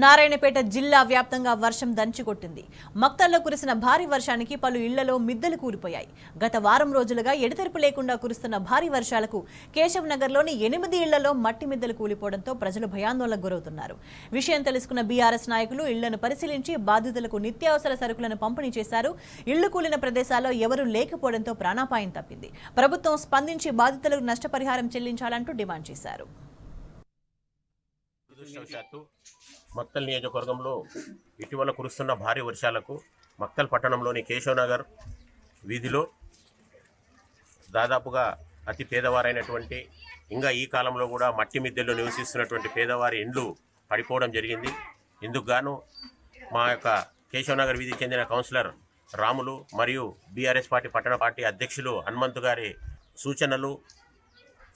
నారాయణపేట జిల్లా వ్యాప్తంగా వర్షం దంచుకొట్టింది. మక్తల్లో కురిసిన భారీ వర్షానికి పలు ఇళ్లలో మిద్దెలు కూలిపోయాయి. గత వారం రోజులుగా ఎడతెరిపి లేకుండా కురుస్తున్న భారీ వర్షాలకు కేశవ్ నగర్లోని 8 ఇళ్లలో మట్టి మిద్దెలు కూలిపోవడంతో ప్రజలు భయాందోళనకు గురవుతున్నారు. విషయం తెలుసుకున్న బీఆర్ఎస్ నాయకులు ఇళ్లను పరిశీలించి బాధితులకు నిత్యావసర సరుకులను పంపిణీ చేశారు. ఇళ్లు కూలిన ప్రదేశాల్లో ఎవరూ లేకపోవడంతో ప్రాణాపాయం తప్పింది. ప్రభుత్వం స్పందించి బాధితులకు నష్టపరిహారం చెల్లించాలంటూ డిమాండ్ చేశారు. మక్తల్ నియోజకవర్గంలో ఇటీవల కురుస్తున్న భారీ వర్షాలకు మక్తల్ పట్టణంలోని కేశవ్ నగర్ వీధిలో దాదాపుగా అతి పేదవారైనటువంటి ఇంకా ఈ కాలంలో కూడా మట్టి మిద్దెల్లో నివసిస్తున్నటువంటి పేదవారి ఇండ్లు పడిపోవడం జరిగింది. ఇందుకు గాను మా యొక్క కేశవ్ నగర్ వీధికి చెందిన కౌన్సిలర్ రాములు మరియు బీఆర్ఎస్ పార్టీ పట్టణ పార్టీ అధ్యక్షులు హనుమంతు గారి సూచనలు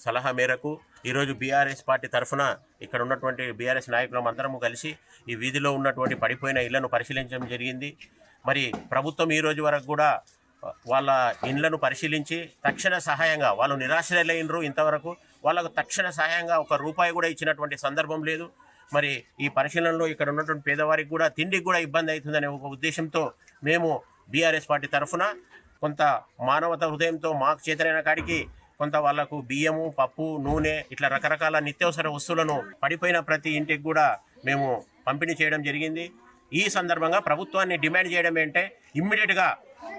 సలహా మేరకు ఈరోజు బీఆర్ఎస్ పార్టీ తరఫున ఇక్కడ ఉన్నటువంటి బీఆర్ఎస్ నాయకులం అందరము కలిసి ఈ వీధిలో ఉన్నటువంటి పడిపోయిన ఇళ్లను పరిశీలించడం జరిగింది. మరి ప్రభుత్వం ఈ రోజు వరకు కూడా వాళ్ళ ఇండ్లను పరిశీలించి తక్షణ సహాయంగా వాళ్ళు నిరాశ్రయులైనరు, ఇంతవరకు వాళ్ళకు తక్షణ సహాయంగా ₹1 కూడా ఇచ్చినటువంటి సందర్భం లేదు. మరి ఈ పరిశీలనలో ఇక్కడ ఉన్నటువంటి పేదవారికి కూడా తిండికి కూడా ఇబ్బంది అవుతుందనే ఒక ఉద్దేశంతో మేము బీఆర్ఎస్ పార్టీ తరఫున కొంత మానవత హృదయంతో మాకు చేతనైన కాడికి కొంత వాళ్లకు బియ్యము, పప్పు, నూనె ఇట్లా రకరకాల నిత్యావసర వస్తువులను పడిపోయిన ప్రతి ఇంటికి కూడా మేము పంపిణీ చేయడం జరిగింది. ఈ సందర్భంగా ప్రభుత్వాన్ని డిమాండ్ చేయడం ఏంటంటే ఇమ్మీడియట్గా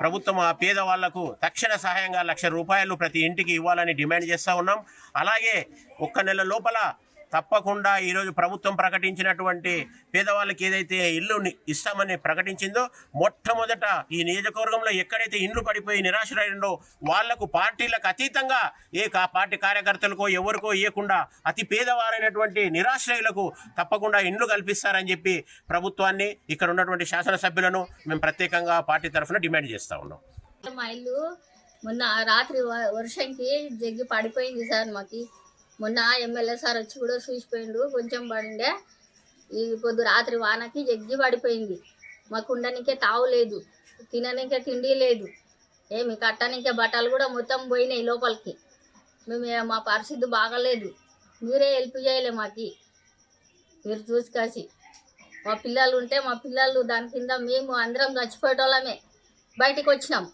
ప్రభుత్వం ఆ పేదవాళ్లకు తక్షణ సహాయంగా ₹1,00,000 ప్రతి ఇంటికి ఇవ్వాలని డిమాండ్ చేస్తూ ఉన్నాం. అలాగే 1 నెల లోపల తప్పకుండా ఈరోజు ప్రభుత్వం ప్రకటించినటువంటి పేదవాళ్ళకి ఏదైతే ఇల్లు ఇస్తామని ప్రకటించిందో మొట్టమొదట ఈ నియోజకవర్గంలో ఎక్కడైతే ఇండ్లు పడిపోయి నిరాశ్రయుండో వాళ్లకు పార్టీలకు అతీతంగా పార్టీ కార్యకర్తలకో ఎవరికో ఇవ్వకుండా అతి పేదవారైనటువంటి నిరాశ్రయులకు తప్పకుండా ఇండ్లు కల్పిస్తారని చెప్పి ప్రభుత్వాన్ని ఇక్కడ ఉన్నటువంటి శాసనసభ్యులను మేము ప్రత్యేకంగా పార్టీ తరఫున డిమాండ్ చేస్తూ ఉన్నాం. మా ఇల్లు మొన్న రాత్రి వర్షంకి జగ్గి పడిపోయింది సార్. మాకు మొన్న ఎమ్మెల్యే సార్ వచ్చి కూడా చూసిపోయిండు. కొంచెం పడిండే ఈ పొద్దు రాత్రి వానకి జగ్గి పడిపోయింది. మాకు ఉండనికే తావు లేదు, తిననికే తిండి లేదు, ఏమి కట్టనికే బట్టలు కూడా మొత్తం పోయినాయి లోపలికి. మా పరిస్థితి బాగలేదు. మీరే హెల్ప్ చేయలే మాకు, మీరు చూసుకాసి. మా పిల్లలు ఉంటే మా పిల్లలు దాని కింద మేము అందరం చచ్చిపోయేటోళ్ళమే బయటికి వచ్చినాం.